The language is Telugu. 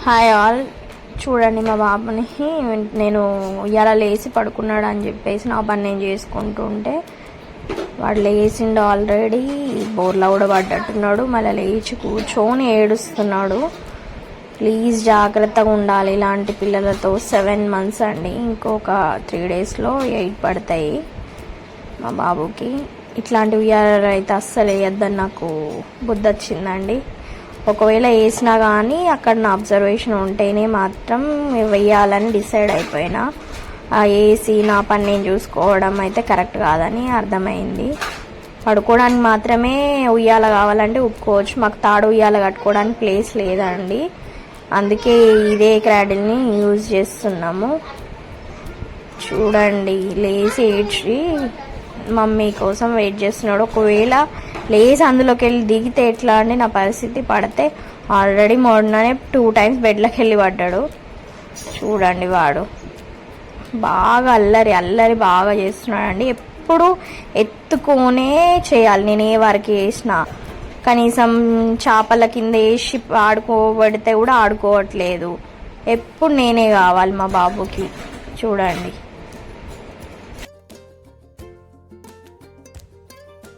Hi all. చూడండి మా బాబుని నేను ఇలా లేచి పడుకున్నాడు అని చెప్పేసి నా పని నేను చేసుకుంటుంటే వాడు లేచిండు ఆల్రెడీ. బోర్లా కూడా పడ్డట్టున్నాడు. మళ్ళీ లేచి కూర్చొని ఏడుస్తున్నాడు. ప్లీజ్ జాగ్రత్తగా ఉండాలి ఇలాంటి పిల్లలతో. 7 months అండి, ఇంకొక 3 daysలో 8 పడతాయి మా బాబుకి. ఇట్లాంటి ఉయ్యాలలు అయితే అస్సలు వేయద్దని నాకు బుద్ధి వచ్చిందండి. ఒకవేళ వేసినా కానీ అక్కడ నా అబ్జర్వేషన్ ఉంటేనే మాత్రం వేయాలని డిసైడ్ అయిపోయినా. వేసి నా పని నేను చూసుకోవడం అయితే కరెక్ట్ కాదని అర్థమైంది. పడుకోవడానికి మాత్రమే ఉయ్యాల కావాలంటే ఒప్పుకోవచ్చు. మాకు తాడు ఉయ్యాల కట్టుకోవడానికి ప్లేస్ లేదండి, అందుకే ఇదే క్రాడిల్ని యూజ్ చేస్తున్నాము. చూడండి లేచి ఏడ్చి మమ్మీ కోసం వెయిట్ చేస్తున్నాడు. ఒకవేళ లేచి అందులోకి వెళ్ళి దిగితే ఎట్లా అండి నా పరిస్థితి? పడితే ఆల్రెడీ మొన్ననే 2 times బెడ్లోకి వెళ్ళి పడ్డాడు. చూడండి వాడు బాగా అల్లరి బాగా చేస్తున్నాడండి. ఎప్పుడు ఎత్తుకొనే చేయాలి. నేను ఏ వరకు వేసినా కనీసం చేపల కింద వేసి ఆడుకోబడితే కూడా ఆడుకోవట్లేదు. ఎప్పుడు నేనే కావాలి మా బాబుకి. చూడండి.